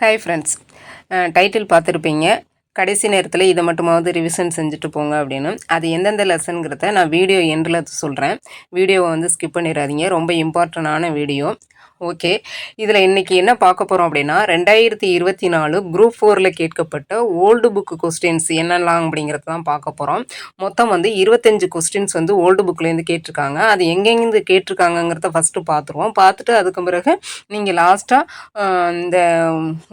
Hi friends, title பார்த்துருப்பீங்க. கடைசி நேரத்தில் இதை மட்டுமாவது ரிவிஷன் செஞ்சுட்டு போங்க அப்படின்னு. அது எந்தெந்த லெசனுங்கிறத நான் வீடியோ எண்டில் சொல்கிறேன். வீடியோவை ஸ்கிப் பண்ணிடாதீங்க, ரொம்ப இம்பார்ட்டண்டான வீடியோ. ஓகே, இதில் இன்றைக்கி என்ன பார்க்க போகிறோம் அப்படின்னா 2024 குரூப் 4ல் கேட்கப்பட்ட ஓல்டு புக்கு கொஸ்டின்ஸ் என்னெல்லாம் அப்படிங்கிறது தான் பார்க்க போகிறோம். மொத்தம் 25 கொஸ்டின்ஸ் ஓல்டு புக்லேருந்து கேட்டிருக்காங்க. அது எங்கெங்கேருந்து கேட்டிருக்காங்கங்கிறத ஃபஸ்ட்டு பார்த்துருவோம். பார்த்துட்டு அதுக்கு பிறகு நீங்கள் லாஸ்ட்டாக இந்த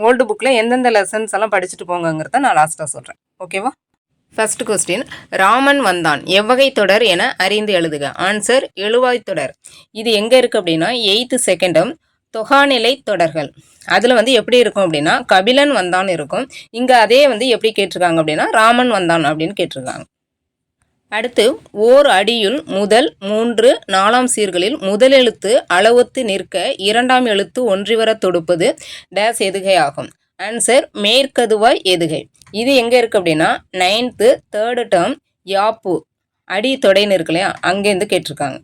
ஓல்டு புக்கில் எந்தெந்த லெசன்ஸ் எல்லாம் படிச்சுட்டு போங்கங்கிறத நான் லாஸ்ட்டாக சொல்கிறேன். ஓகேவா? ஃபர்ஸ்ட் கொஸ்டின், ராமன் வந்தான் எவ்வகை தொடர் என அறிந்து எழுதுக. ஆன்சர் எழுவாய் தொடர். இது எங்கே இருக்குது அப்படின்னா 8th செகண்டம் தொகாநிலை தொடர்கள். அதில் எப்படி இருக்கும் அப்படின்னா கபிலன் வந்தான் இருக்கும். இங்கே அதே எப்படி கேட்டிருக்காங்க அப்படின்னா ராமன் வந்தான் அப்படின்னு கேட்டிருக்காங்க. அடுத்து, ஓர் அடியுள் முதல் 3 4ஆம் சீர்களில் முதல் எழுத்து அளவொத்து நிற்க 2ஆம் எழுத்து ஒன்றிவர தொடுப்பது டேஸ் எதுகை ஆகும். ஆன்சர் மேற்கதுவாய் எதுகை. இது எங்கே இருக்குது அப்படின்னா 9th 3rd டேர்ம் யாப்பு அடி தொடைன்னு இருக்கு இல்லையா, அங்கேருந்து கேட்டிருக்காங்க.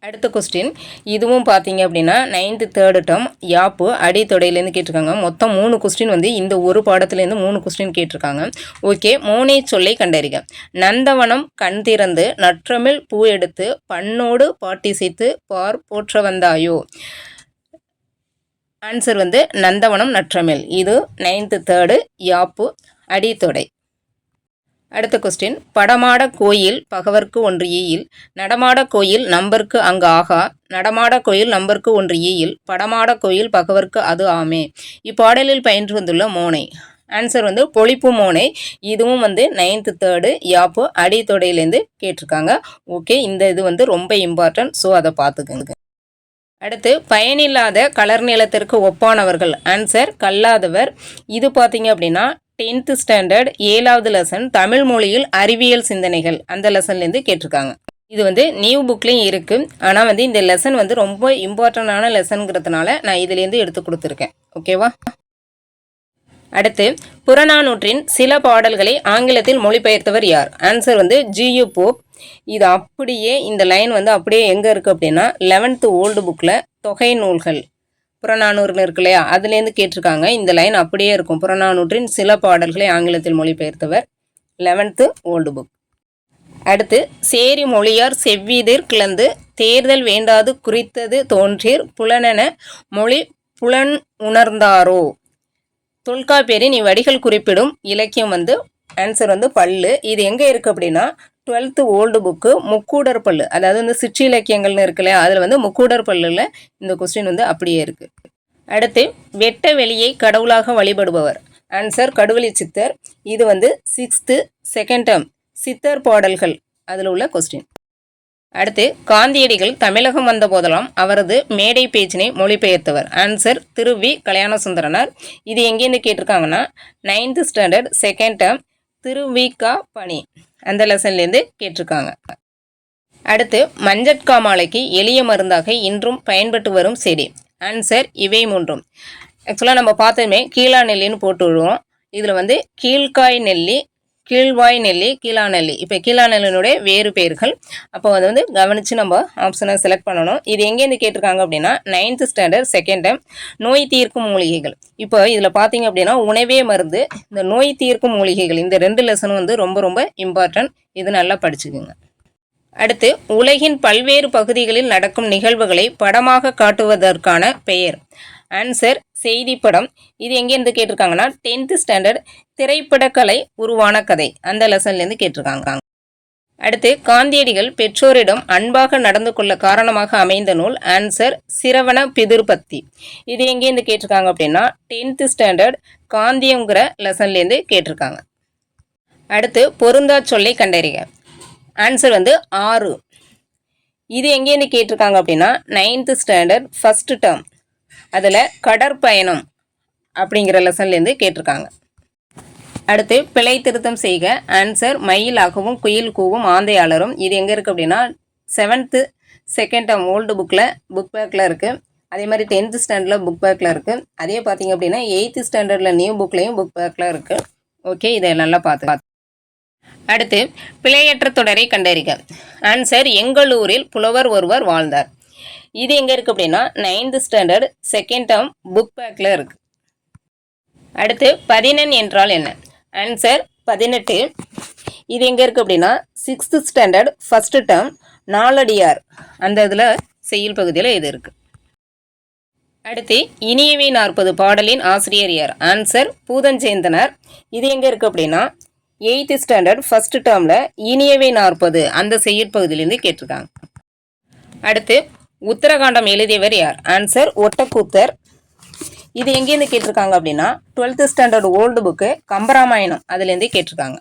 அடுத்த கொஸ்டின், இதுவும் பார்த்தீங்க அப்படின்னா 9th 3rd டேர்ம் யாப்பு அடி தொடையிலேருந்து கேட்டிருக்காங்க. மொத்தம் 3 கொஸ்டின் இந்த ஒரு பாடத்துலேருந்து 3 கொஸ்டின் கேட்டிருக்காங்க. ஓகே, மோனை சொல்லை கண்டறிக. நந்தவனம் கண் திறந்து நற்றமிழ் பூ எடுத்து பண்ணோடு பாட்டிசைத்து பார் போற்ற வந்தாயோ. ஆன்சர் நந்தவனம் நற்றமிழ். இது 9th 3rd யாப்பு அடித்தொடை. அடுத்த கொஸ்டின், படமாட கோயில் பகவர்க்கு ஒன்று ஈயில் நடமாட கோயில் நம்பருக்கு அங்கு ஆகா நடமாட கோயில் நம்பருக்கு ஒன்று ஈயில் படமாட கோயில் பகவர்க்கு அது ஆமே. இப்பாடலில் பயின்று வந்துள்ள மோனை. ஆன்சர் பொழிப்பு மோனை. இதுவும் 9th 3rd யாப்பு அடித்தொடையிலேருந்து கேட்டிருக்காங்க. ஓகே, இந்த இது ரொம்ப இம்பார்ட்டன்ட், ஸோ அதை பார்த்துக்கோங்க. அடுத்து, பயனில்லாத கலர் நிலத்திற்கு ஒப்பானவர்கள். ஆன்சர் கல்லாதவர். இது பார்த்தீங்க அப்படின்னா 10th ஸ்டாண்டர்ட் 7வது லெசன் தமிழ் மொழியில் அறிவியல் சிந்தனைகள் அந்த லெசன்லேருந்து கேட்டிருக்காங்க. இது நியூ புக்லேயும் இருக்குது. ஆனால் இந்த லெசன் ரொம்ப இம்பார்ட்டண்டான லெசனுங்கிறதுனால நான் இதுலேருந்து எடுத்து கொடுத்துருக்கேன். ஓகேவா? அடுத்து, புறநானூற்றின் சில பாடல்களை ஆங்கிலத்தில் மொழிபெயர்த்தவர் யார். Answer GU Pope. இது அப்படியே இந்த லைன் அப்படியே எங்கே இருக்குது அப்படின்னா 11th ஓல்டு புக்கில் தொகை நூல்கள் புறநானூறுன்னு இருக்கு இல்லையா, அதுலேருந்து கேட்டிருக்காங்க. இந்த லைன் அப்படியே இருக்கும். புறநானூற்றின் சில பாடல்களை ஆங்கிலத்தில் மொழிபெயர்த்தவர் 11th ஓல்டு புக். அடுத்து, சேரி மொழியார் செவ்விதிர் கிளந்து தேர்தல் வேண்டாது குறித்தது தோன்றீர் புலனென மொழி புலன் உணர்ந்தாரோ. தொல்காப்பியரின் இவ்வடிகள் குறிப்பிடும் இலக்கியம் ஆன்சர் பல்லு. இது எங்கே இருக்குது அப்படின்னா 12th ஓல்டு புக்கு முக்கூடர் பல்லு, அதாவது சிற்று இலக்கியங்கள்னு இருக்கு இல்லையா, அதில் முக்கூடர் பல்லில் இந்த கொஸ்டின் அப்படியே இருக்குது. அடுத்து, வெட்ட வெளியை கடவுளாக வழிபடுபவர். ஆன்சர் கடுவெளி சித்தர். இது 6th செகண்ட் டேர்ம் சித்தர் பாடல்கள் அதில் உள்ள கொஸ்டின். அடுத்து, காந்தியடிகள் தமிழகம் வந்த போதெல்லாம் அவரது மேடை பேச்சினை மொழிபெயர்த்தவர். ஆன்சர் திரு.வி. கல்யாணசுந்தரனார். இது எங்கேருந்து கேட்டிருக்காங்கன்னா 9th ஸ்டாண்டர்ட் செகண்ட் டேர்ம் திரு.வி.க. பணி அந்த லெசன்லேருந்து கேட்டிருக்காங்க. அடுத்து, மஞ்சட்காமாலைக்கு எளிய மருந்தாக இன்றும் பயன்பட்டு வரும் செடி. ஆன்சர் இவை மூன்றும். ஆக்சுவலாக நம்ம பார்த்ததுமே கீழா நெல்லின்னு போட்டு விடுவோம். இதில் கீழ்காய் நெல்லி, கீழ்வாய் நெல்லி, கீழா நெல்லி. இப்போ கீழா நெல்லினுடைய வேறு பெயர்கள். அப்போ அதை கவனித்து நம்ம ஆப்ஷனை செலக்ட் பண்ணணும். இது எங்கேருந்து கேட்டிருக்காங்க அப்படின்னா 9th ஸ்டாண்டர்ட் செகண்ட் டைம் நோய் தீர்க்கும் மூலிகைகள். இப்போ இதில் பார்த்தீங்க அப்படின்னா உணவே மருந்து, இந்த நோய் தீர்க்கும் மூலிகைகள், இந்த 2 லெசனும் ரொம்ப ரொம்ப இம்பார்ட்டன்ட். இது நல்லா படிச்சுக்குங்க. அடுத்து, உலகின் பல்வேறு பகுதிகளில் நடக்கும் நிகழ்வுகளை படமாக காட்டுவதற்கான பெயர். ஆன்சர் செய்தி படம். இது எங்கேருந்து கேட்டிருக்காங்கன்னா 10th ஸ்டாண்டர்ட் திரைப்படக்கலை உருவான கதை அந்த லெசன்லேருந்து கேட்டிருக்காங்க. அடுத்து, காந்தியடிகள் பெற்றோரிடம் அன்பாக நடந்து கொள்ள காரணமாக அமைந்த நூல். ஆன்சர் சிரவண பிதுர்பத்தி. இது எங்கேருந்து கேட்டிருக்காங்க அப்படின்னா 10th ஸ்டாண்டர்ட் காந்தியங்கிற லெசன்லேருந்து கேட்டிருக்காங்க. அடுத்து, பொருந்தா சொல்லை கண்டறிக. ஆன்சர் 6. இது எங்கேருந்து கேட்டிருக்காங்க அப்படின்னா 9th ஸ்டாண்டர்ட் ஃபர்ஸ்ட் டேர்ம் அதில் கடற்பயணம் அப்படிங்கிற லெசன்லேருந்து கேட்டிருக்காங்க. அடுத்து, பிழை திருத்தம் செய்க. ஆன்சர் மயிலாகவும் குயில் கூவும் ஆந்தையாளரும். இது எங்கே இருக்குது அப்படின்னா 7th செகண்ட் டேர்ம் ஓல்டு புக்கில் புக் பேக்கில் இருக்குது. அதே மாதிரி 10th ஸ்டாண்டர்டில் புக் பேக்கில் இருக்குது. அதே பார்த்தீங்க அப்படின்னா 8th ஸ்டாண்டர்டில் நியூ புக்லேயும் புக் பேக்கில் இருக்குது. ஓகே, இதை நல்லா பார்த்து. அடுத்து, பிழையற்ற தொடரை கண்டறிக. ஆன்சர் எங்களூரில் புலவர் ஒருவர் வாழ்ந்தார். இது எங்கே இருக்குது அப்படின்னா 9th standard second term book பேக்கில் இருக்குது. அடுத்து 11 என்றால் என்ன? ஆன்சர் 18. இது எங்கே இருக்குது அப்படின்னா 6th standard first term Naladiyar அந்த இதில் செய்யுள் பகுதியில் இது இருக்குது. அடுத்து இனியவை 40 பாடலின் ஆசிரியர் யார்? ஆன்சர் பூதஞ்சேந்தனார். இது எங்கே இருக்குது அப்படின்னா 8th ஸ்டாண்டர்ட் ஃபஸ்ட்டு டேர்மில் இனியவை 40 அந்த செய்யுள் பகுதியிலேருந்து கேட்டிருக்காங்க. அடுத்து உத்தரகாண்டம் எழுதியவர் யார்? ஆன்சர் ஒட்டக்கூத்தர். இது எங்கேருந்து கேட்டிருக்காங்க அப்படின்னா 12th standard old book Kambaramayanam அதுலேருந்து கேட்டிருக்காங்க.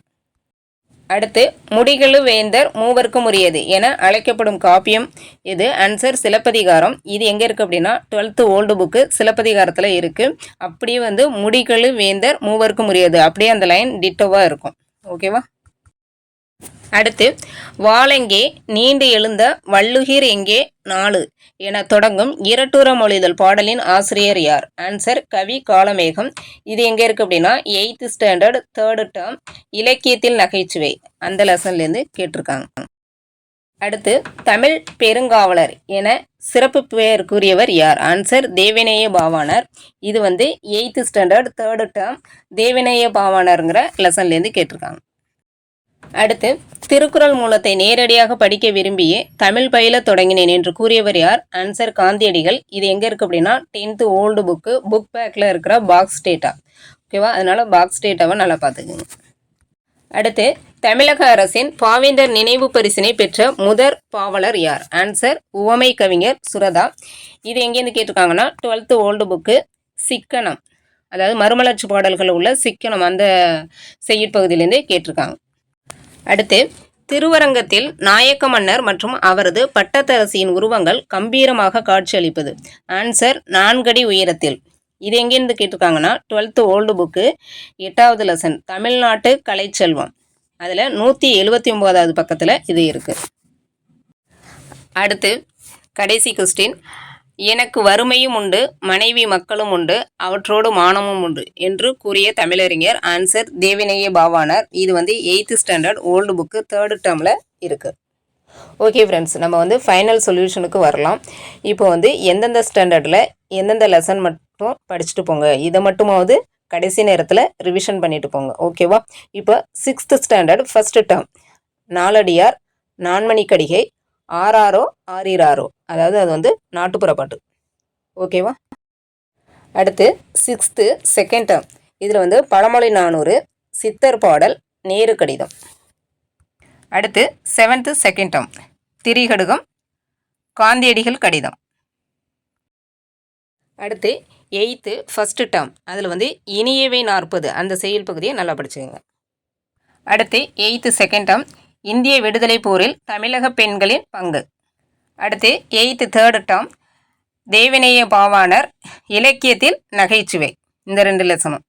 அடுத்து முடிகளு வேந்தர் மூவர்க்கும் உரியது என அழைக்கப்படும் காப்பியம் இது? ஆன்சர் சிலப்பதிகாரம். இது எங்கே இருக்குது அப்படின்னா 12th ஓல்டு புக்கு சிலப்பதிகாரத்தில் இருக்குது. அப்படியே வந்து முடிகளு வேந்தர் மூவர்க்கும் உரியது அப்படியே அந்த லைன் டிட்டோவாக இருக்கும். ஓகேவா? அடுத்து வாளெங்கே நீண்டு எழுந்த வள்ளுகிர் எங்கே 4 என தொடங்கும் இரட்டுற மொழிதல் பாடலின் ஆசிரியர் யார்? ஆன்சர் கவி காளமேகம். இது எங்கே இருக்குது அப்படின்னா 8th ஸ்டாண்டர்ட் 3rd டேர்ம் இலக்கியத்தில் நகைச்சுவை அந்த லெசன்லேருந்து கேட்டிருக்காங்க. அடுத்து தமிழ் பெருங்காவலர் என சிறப்பு பெயர் கூறியவர் யார்? ஆன்சர் தேவநேய பாவாணர். இது வந்து 8th standard 3rd term Devaneya பாவாணருங்கிற லெசன்லேருந்து கேட்டிருக்காங்க. அடுத்து திருக்குறள் மூலத்தை நேரடியாக படிக்க விரும்பியே தமிழ் பயில தொடங்கினேன் என்று கூறியவர் யார்? ஆன்சர் காந்தியடிகள். இது எங்கே இருக்குது அப்படின்னா 10th ஓல்டு புக்கு புக் பேக்கில் இருக்கிற பாக்ஸ் டேட்டா. ஓகேவா? அதனால் பாக்ஸ் டேட்டாவை நல்லா பார்த்துக்குங்க. அடுத்து தமிழக அரசின் பாவேந்தர் நினைவு பரிசினை பெற்ற முதற் பாவலர் யார்? ஆன்சர் உவமை கவிஞர் சுரதா. இது எங்கேருந்து கேட்டிருக்காங்கன்னா 12th ஓல்டு புக்கு சிக்கனம் அதாவது மறுமலர்ச்சி பாடல்கள் உள்ள சிக்கனம் அந்த செய்யுட்பகுதியிலேருந்து கேட்டிருக்காங்க. அடுத்து திருவரங்கத்தில் நாயக்க மன்னர் மற்றும் அவரது பட்டத்தரசியின் உருவங்கள் கம்பீரமாக காட்சியளிப்பது? ஆன்சர் 4 அடி உயரத்தில். இது எங்கேருந்து கேட்டிருக்காங்கன்னா 12th ஓல்டு புக்கு 8வது லெசன் தமிழ்நாட்டு கலைச்செல்வம் அதில் 179வது பக்கத்தில் இது இருக்குது. அடுத்து கடைசி கொஸ்டின். எனக்கு வறுமையும் உண்டு மனைவி மக்களும் உண்டு அவற்றோடு மானமும் உண்டு என்று கூறிய தமிழறிஞர்? ஆன்சர் தேவநேய பாவாணர். இது வந்து 8th standard old book 3rd டேர்மில் இருக்குது. ஓகே ஃப்ரெண்ட்ஸ், நம்ம வந்து ஃபைனல் சொல்யூஷனுக்கு வரலாம். இப்போ வந்து எந்தெந்த ஸ்டாண்டர்டில் எந்தெந்த லெசன் மட்டும் படிச்சுட்டு போங்க, இதை மட்டுமாவது கடைசி நேரத்தில் ரிவிஷன் பண்ணிட்டு போங்க. ஓகேவா? இப்போ 6th standard first term Naladiyar Nanmanikkadigai ஆறாரோ ஆறிராரோ அதாவது அது வந்து நாட்டுப்புற பாட்டு. ஓகேவா? அடுத்து 6th செகண்ட் டேர்ம் இதில் வந்து பழமொழி 400 சித்தர் பாடல் நேரு கடிதம். அடுத்து 7th செகண்ட் டேர்ம் திரிகடுகம் காந்தியடிகள் கடிதம். அடுத்து 8th ஃபஸ்ட்டு டேர்ம் அதில் வந்து இனியவை 40 அந்த செய்யுள் பகுதியை நல்லா படிச்சுக்கோங்க. அடுத்து 8th செகண்ட் டேர்ம் இந்திய விடுதலை போரில் தமிழக பெண்களின் பங்கு. அடுத்து 8th 3rd term Devaneya Pavanar இலக்கியத்தில் நகைச்சுவை இந்த 2 லெசனும்.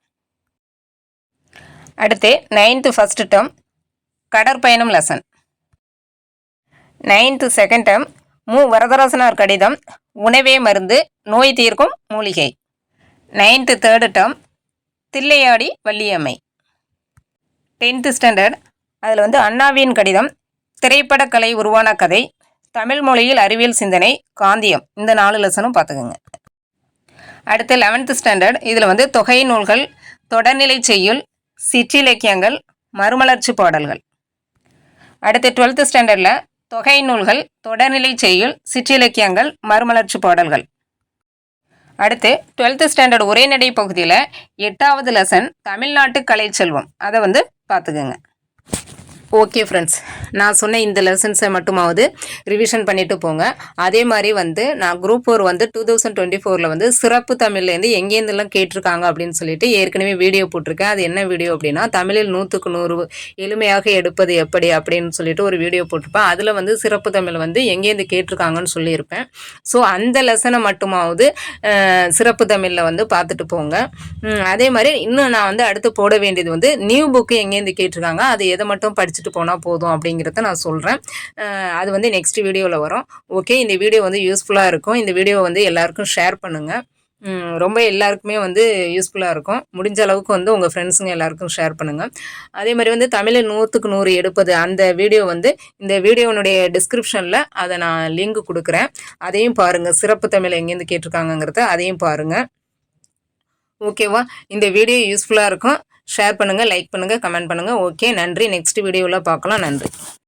அடுத்து 9th ஃபஸ்ட் டேர்ம் கடற்பயணம் lesson. 9th second term Mu Varadarasanar கடிதம் உணவே மருந்து நோய் தீர்க்கும் மூலிகை. 9th 3rd term Thillaiyadi Valliammai. 10th standard அதில் வந்து அண்ணாவின் கடிதம் திரைப்படக்கலை உருவான கதை தமிழ் மொழியில் அறிவியல் சிந்தனை காந்தியம் இந்த 4 லெசனும் பார்த்துக்குங்க. அடுத்து 11th ஸ்டாண்டர்ட் இதில் வந்து தொகை நூல்கள் தொடர்நிலை செய்யுள் சிற்றிலக்கியங்கள் மறுமலர்ச்சி பாடல்கள். அடுத்து 12th ஸ்டாண்டர்டில் தொகை நூல்கள் தொடர்நிலை செய்யுள் சிற்றிலக்கியங்கள் மறுமலர்ச்சி பாடல்கள். அடுத்து 12th ஸ்டாண்டர்ட் உரைநடை பகுதியில் 8வது லெசன் தமிழ்நாட்டு கலைச்செல்வம் அதை வந்து பார்த்துக்குங்க. ஓகே ஃப்ரெண்ட்ஸ், நான் சொன்ன இந்த லெசன்ஸை மட்டுமாவது ரிவிஷன் பண்ணிட்டு போங்க. அதே மாதிரி வந்து நான் குரூப் 4 வந்து 2024 வந்து சிறப்பு தமிழ்லேருந்து எங்கேருந்துலாம் கேட்டிருக்காங்க அப்படின்னு சொல்லிட்டு ஏற்கனவே வீடியோ போட்டிருக்கேன். அது என்ன வீடியோ அப்படின்னா தமிழில் 100க்கு 100 எளிமையாக எடுப்பது எப்படி அப்படின்னு சொல்லிட்டு ஒரு வீடியோ போட்டிருப்பேன். அதில் வந்து சிறப்பு தமிழ் வந்து எங்கேருந்து கேட்டிருக்காங்கன்னு சொல்லியிருப்பேன். ஸோ அந்த லெசனை மட்டுமாவது சிறப்பு தமிழில் வந்து பார்த்துட்டு போங்க. அதே மாதிரி இன்னும் நான் வந்து அடுத்து போட வேண்டியது வந்து நியூ புக்கு எங்கேருந்து கேட்டிருக்காங்க அது எதை மட்டும் படிச்சுட்டு போனால் போதும் அப்படிங்கிறத நான் சொல்கிறேன். அது வந்து நெக்ஸ்ட் வீடியோவில் வரும். ஓகே, இந்த வீடியோ வந்து யூஸ்ஃபுல்லாக இருக்கும். இந்த வீடியோ வந்து எல்லாருக்கும் ஷேர் பண்ணுங்கள். ரொம்ப எல்லாருக்குமே வந்து யூஸ்ஃபுல்லாக இருக்கும். முடிஞ்ச அளவுக்கு வந்து உங்கள் ஃப்ரெண்ட்ஸுங்க எல்லாருக்கும் ஷேர் பண்ணுங்கள். அதே மாதிரி வந்து தமிழில் 100க்கு 100 எடுப்பது அந்த வீடியோ வந்து இந்த வீடியோனுடைய டிஸ்கிரிப்ஷனில் அதை நான் லிங்க் கொடுக்குறேன். அதையும் பாருங்கள். சிறப்பு தமிழ் எங்கேருந்து கேட்டிருக்காங்கங்கிறத அதையும் பாருங்கள். ஓகேவா? இந்த வீடியோ யூஸ்ஃபுல்லாக இருக்கும். ஷேர் பண்ணுங்கள், லைக் பண்ணுங்கள், கமெண்ட் பண்ணுங்கள். ஓகே, நன்றி. நெக்ஸ்ட் வீடியோவில் பார்க்கலாம். நன்றி.